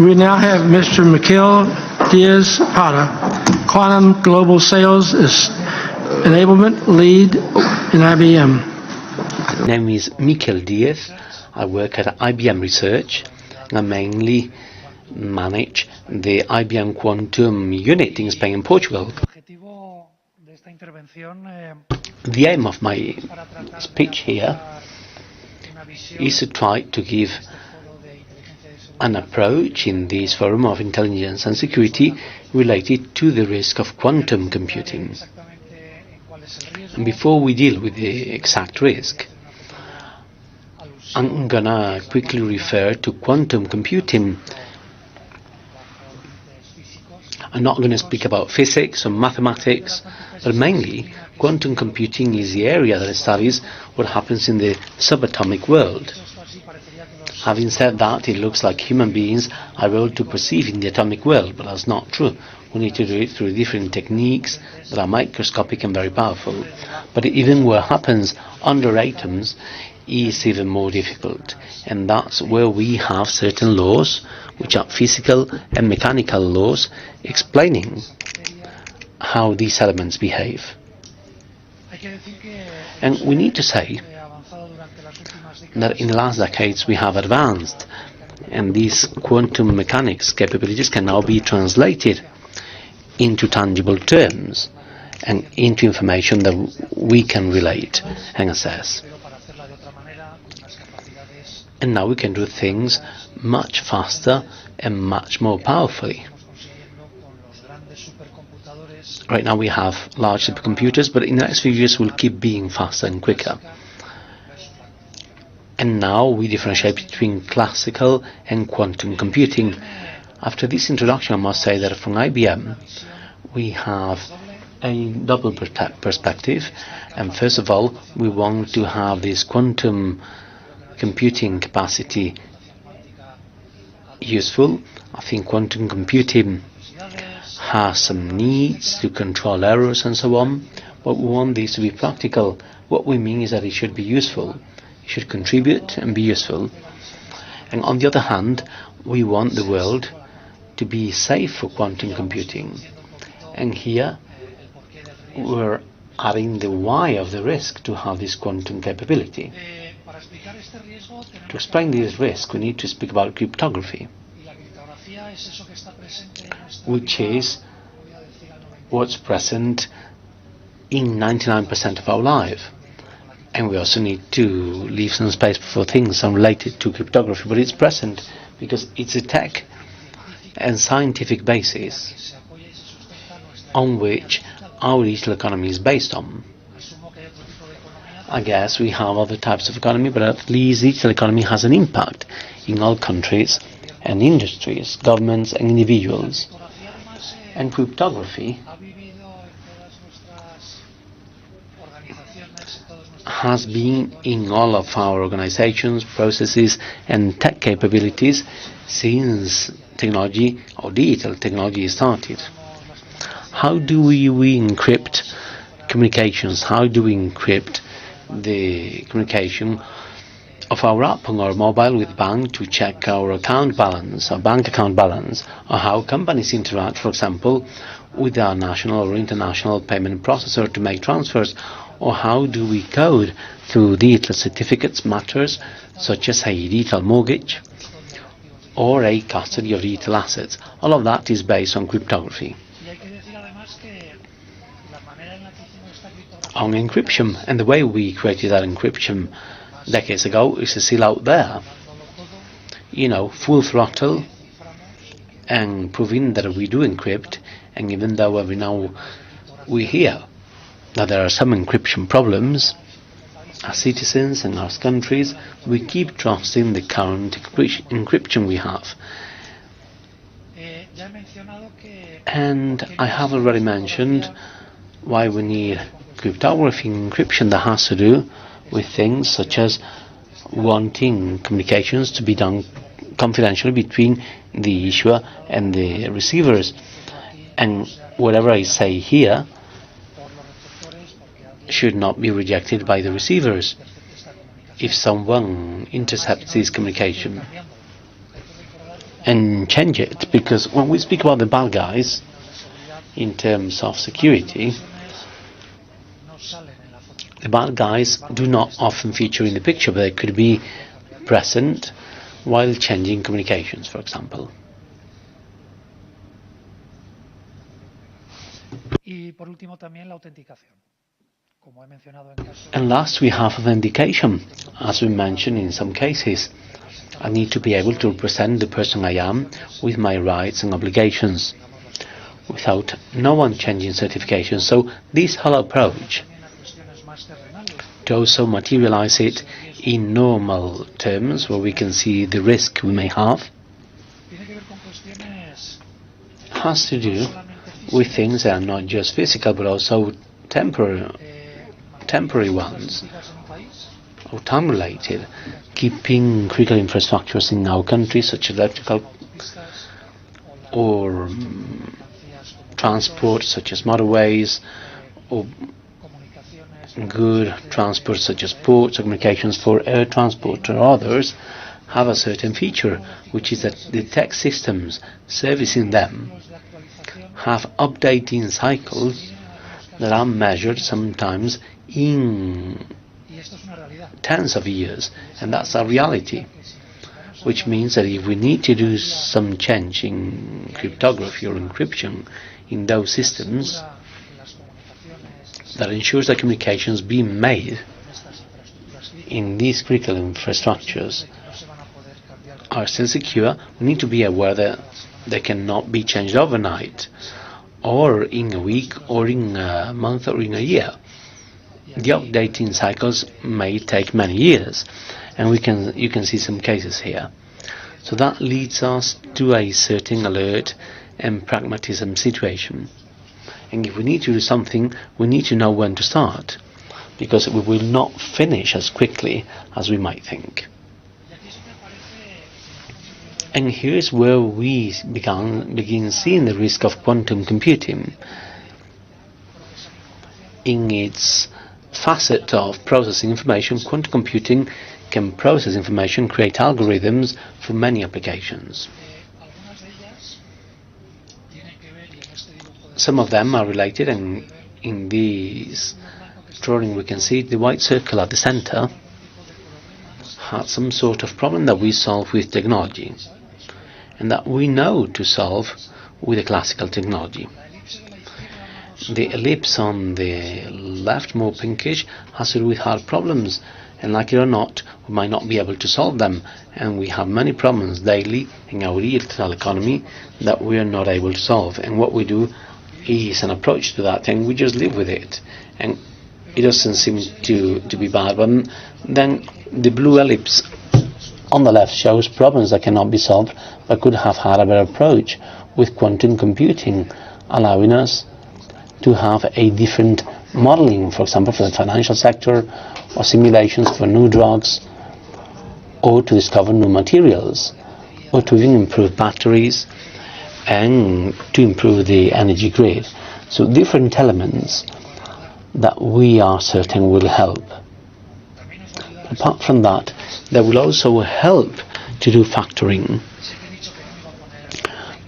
We now have Mr. Mikel Díez Parra, Quantum Global Sales Enablement Lead in IBM. My name is Mikel Díez. I work at IBM Research. I mainly manage the IBM Quantum unit in Spain and Portugal. The aim of my speech here is to try to give an approach in this forum of intelligence and security related to the risk of quantum computing. And before we deal with the exact risk, I'm gonna quickly refer to quantum computing. I'm not going to speak about physics or mathematics, but mainly quantum computing is the area that studies what happens in the subatomic world. Having said that, it looks like human beings are able to perceive in the atomic world, but that's not true. We need to do it through different techniques that are microscopic and very powerful. But even what happens under atoms is even more difficult, and that's where we have certain laws, which are physical and mechanical laws, explaining how these elements behave. And we need to say that in the last decades we have advanced, and these quantum mechanics capabilities can now be translated into tangible terms and into information that we can relate and assess. And now we can do things much faster and much more powerfully. Right now we have large supercomputers, but in the next few years we'll keep being faster and quicker. And now we differentiate between classical and quantum computing. After this introduction, I must say that from IBM we have a double perspective. And first of all, we want to have this quantum computing capacity useful. I think quantum computing has some needs to control errors and so on, but we want this to be practical. What we mean is that it should be useful. It should contribute and be useful. And on the other hand, we want the world to be safe for quantum computing. And here we're adding the why of the risk to have this quantum capability. To explain this risk, we need to speak about cryptography, which is what's present in 99% of our life. And we also need to leave some space for things unrelated to cryptography, but it's present because it's a tech and scientific basis on which our digital economy is based on. I guess we have other types of economy, but at least digital economy has an impact in all countries and industries, governments and individuals. And cryptography has been in all of our organizations, processes and tech capabilities since technology or digital technology started. How do we encrypt communications? How do we encrypt the communication of our app on our mobile with bank to check our account balance, our bank account balance, or how companies interact, for example, with our national or international payment processor to make transfers, or how do we code through digital certificates matters such as a digital mortgage or a custody of digital assets. All of that is based on cryptography, on encryption, and the way we created that encryption decades ago is still out there. Full throttle and proving that we do encrypt, and even though every now we hear that there are some encryption problems, as citizens and as countries, we keep trusting the current encryption we have. And I have already mentioned why we need cryptography and encryption that has to do with things such as wanting communications to be done confidentially between the issuer and the receivers. And whatever I say here should not be rejected by the receivers if someone intercepts this communication. and change it, because when we speak about the bad guys in terms of security, the bad guys do not often feature in the picture, but they could be present while changing communications, for example. And last, we have authentication. As we mentioned in some cases, I need to be able to represent the person I am with my rights and obligations without no one changing certification. So this whole approach, to also materialize it in normal terms where we can see the risk we may have, has to do with things that are not just physical but also temporary ones, or time-related, keeping critical infrastructures in our country, such as electrical or transport, such as motorways, or good transport, such as ports, or communications for air transport or others, have a certain feature, which is that the tech systems servicing them have updating cycles that are measured sometimes in tens of years, and that's a reality, which means that if we need to do some change in cryptography or encryption in those systems, that ensures that communications being made in these critical infrastructures are still secure, we need to be aware that they cannot be changed overnight, or in a week, or in a month, or in a year. The updating cycles may take many years, and you can see some cases here. So that leads us to a certain alert and pragmatism situation. And if we need to do something, we need to know when to start, because we will not finish as quickly as we might think. And here's where we begin seeing the risk of quantum computing in its facet of processing information. Quantum computing can process information, create algorithms for many applications. Some of them are related, and in this drawing we can see the white circle at the center had some sort of problem that we solve with technology, and that we know to solve with a classical technology. The ellipse on the left, more pinkish, has to do with hard problems, and like it or not, we might not be able to solve them, and we have many problems daily in our digital economy that we are not able to solve. And what we do is an approach to that, and we just live with it, and it doesn't seem to be bad. But then the blue ellipse on the left shows problems that cannot be solved, but could have had a better approach with quantum computing, allowing us to have a different modeling, for example, for the financial sector, or simulations for new drugs, or to discover new materials, or to even improve batteries, and to improve the energy grid. So different elements that we are certain will help. Apart from that, they will also help to do factoring.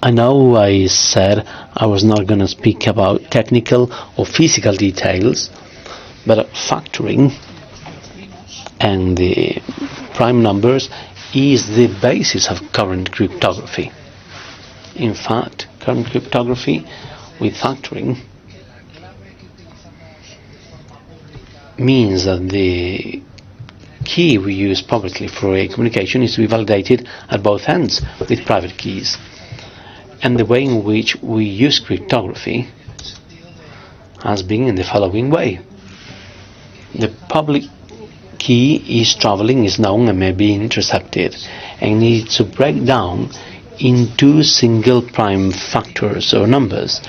I know I said I was not going to speak about technical or physical details, but factoring and the prime numbers is the basis of current cryptography. In fact, current cryptography with factoring means that the key we use publicly for a communication is to be validated at both ends with private keys. And the way in which we use cryptography has been in the following way. The public key is traveling, is known, and may be intercepted, and needs to break down into single prime factors or numbers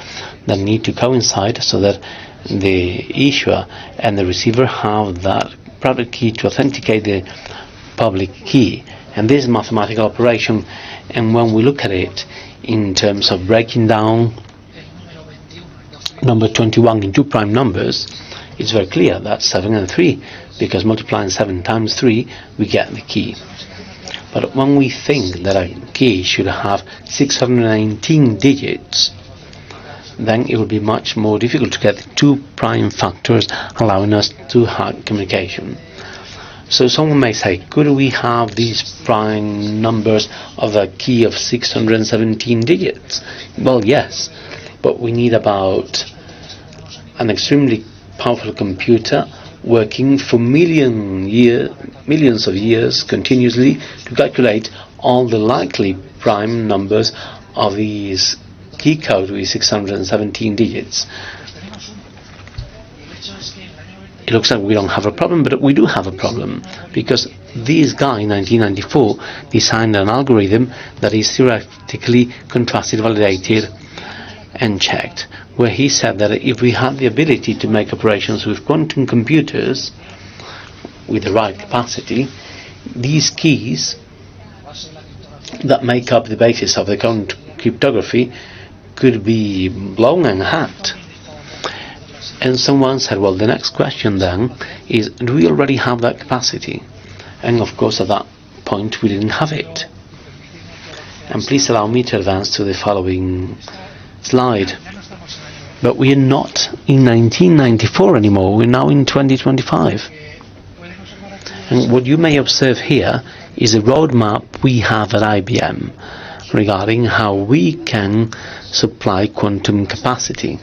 that need to coincide so that the issuer and the receiver have that private key to authenticate the public key. And this is a mathematical operation, and when we look at it in terms of breaking down number 21 into prime numbers, it's very clear that's 7 and 3, because multiplying 7 times 3 we get the key. But when we think that a key should have 619 digits, then it will be much more difficult to get the two prime factors allowing us to hack communication. So someone may say, could we have these prime numbers of a key of 617 digits? Well, yes, but we need about an extremely powerful computer working for millions of years continuously to calculate all the likely prime numbers of these key code with 617 digits. It looks like we don't have a problem, but we do have a problem, because this guy in 1994 designed an algorithm that is theoretically contrasted, validated and checked, where he said that if we had the ability to make operations with quantum computers with the right capacity, these keys that make up the basis of the current cryptography could be blown and hacked. And someone said, well, the next question then is, do we already have that capacity? And of course at that point we didn't have it. And please allow me to advance to the following slide. But we are not in 1994 anymore, we're now in 2025. And what you may observe here is a roadmap we have at IBM regarding how we can supply quantum capacity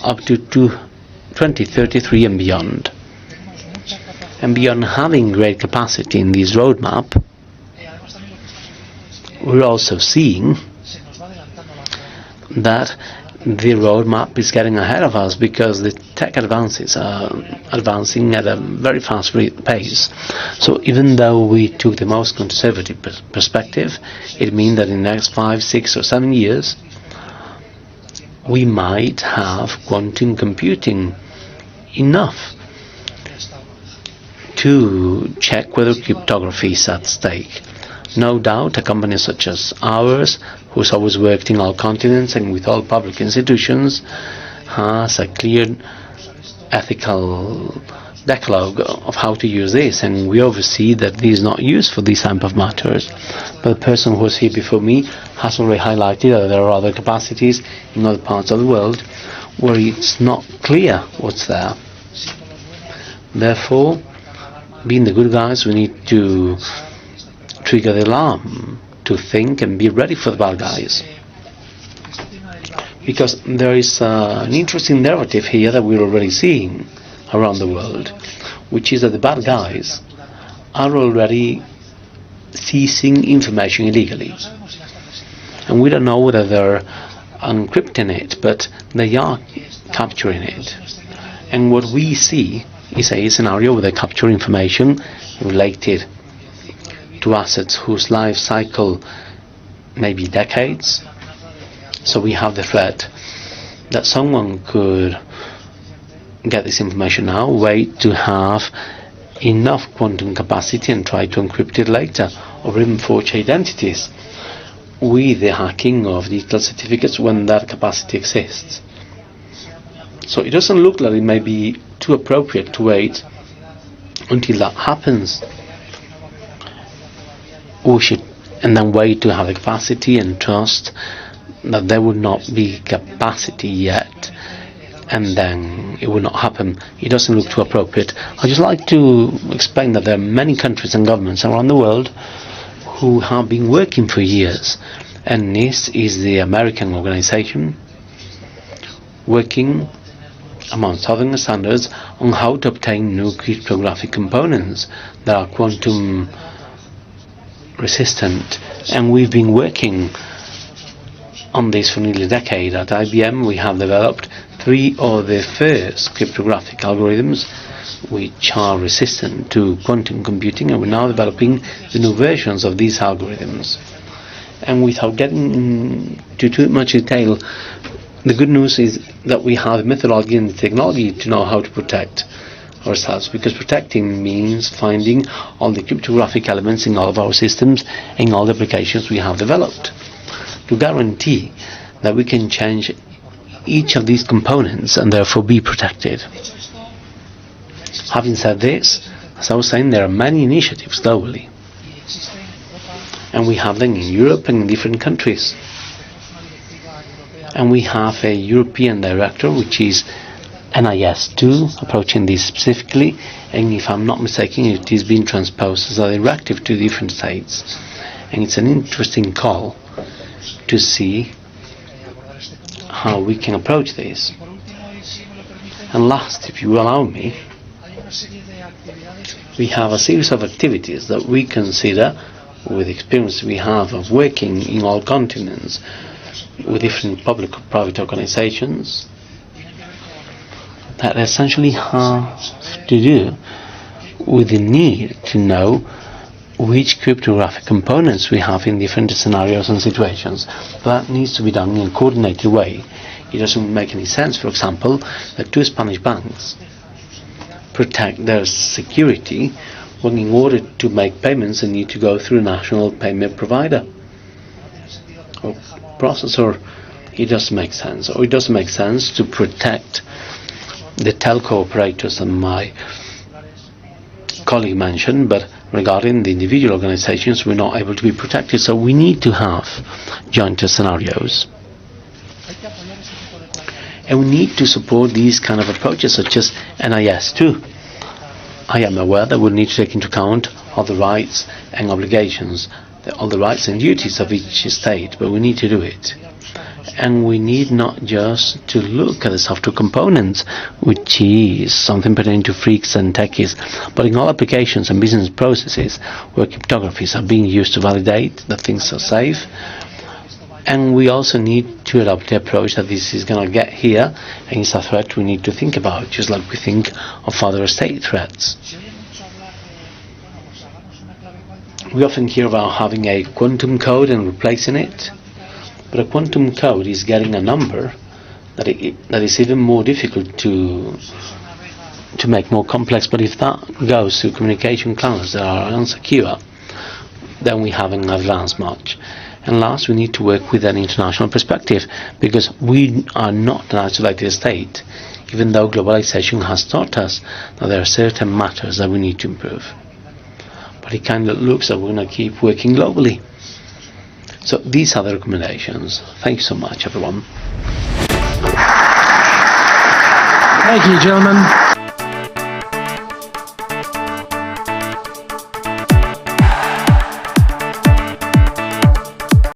up to 2033 and beyond. And beyond having great capacity in this roadmap, we're also seeing that the roadmap is getting ahead of us, because the tech advances are advancing at a very fast pace. So even though we took the most conservative perspective, it means that in the next 5, 6 or 7 years we might have quantum computing enough to check whether cryptography is at stake. No doubt a company such as ours, who's always worked in all continents and with all public institutions, has a clear ethical decalogue of how to use this, and we oversee that this is not used for these type of matters. But the person who was here before me has already highlighted that there are other capacities in other parts of the world where it's not clear what's there. Therefore, being the good guys, we need to trigger the alarm, to think and be ready for the bad guys. Because there is an interesting narrative here that we're already seeing around the world, which is that the bad guys are already seizing information illegally. And we don't know whether they're encrypting it, but they are capturing it. And what we see is a scenario where they capture information related to assets whose life cycle may be decades. So we have the threat that someone could get this information now, wait to have enough quantum capacity and try to encrypt it later, or even forge identities with the hacking of digital certificates when that capacity exists. So it doesn't look like it may be too appropriate to wait until that happens. We should, and then wait to have the capacity and trust that there would not be capacity yet, and then it will not happen. It doesn't look too appropriate. I'd just like to explain that there are many countries and governments around the world who have been working for years, and this is the American organization working, amongst other standards, on how to obtain new cryptographic components that are quantum resistant. And we've been working on this for nearly a decade. At IBM we have developed 3 of the first cryptographic algorithms which are resistant to quantum computing, and we're now developing the new versions of these algorithms. And without getting into too much detail, the good news is that we have the methodology and the technology to know how to protect ourselves, because protecting means finding all the cryptographic elements in all of our systems and all the applications we have developed, to guarantee that we can change each of these components and therefore be protected. Having said this, as I was saying, there are many initiatives globally, And we have them in Europe and in different countries. And we have a European director, which is NIS2, approaching this specifically, and if I'm not mistaken, it is being transposed as a directive to different states. And it's an interesting call to see how we can approach this. And last, if you allow me, we have a series of activities that we consider, with the experience we have of working in all continents with different public or private organizations, that essentially have to do with the need to know which cryptographic components we have in different scenarios and situations. That needs to be done in a coordinated way. It doesn't make any sense, for example, that two Spanish banks protect their security when in order to make payments they need to go through a national payment provider or processor. It doesn't make sense. Or it doesn't make sense to protect the telco operators that my colleague mentioned, but regarding the individual organizations, we're not able to be protected. So we need to have joint scenarios. And we need to support these kind of approaches, such as NIS2. I am aware that we'll need to take into account all the rights and obligations, all the rights and duties of each state, but we need to do it. And we need not just to look at the software components, which is something pertaining to freaks and techies, but in all applications and business processes where cryptographies are being used to validate that things are safe. And we also need to adopt the approach that this is going to get here, and it's a threat we need to think about, just like we think of other state threats. We often hear about having a quantum code and replacing it. But a quantum code is getting a number that is even more difficult to make more complex. But if that goes to communication channels that are unsecure, then we haven't advanced much. And last, we need to work with an international perspective, because we are not an isolated state, even though globalization has taught us that there are certain matters that we need to improve. But it kind of looks that we're going to keep working globally. So these are the recommendations. Thank you so much, everyone. Thank you, gentlemen.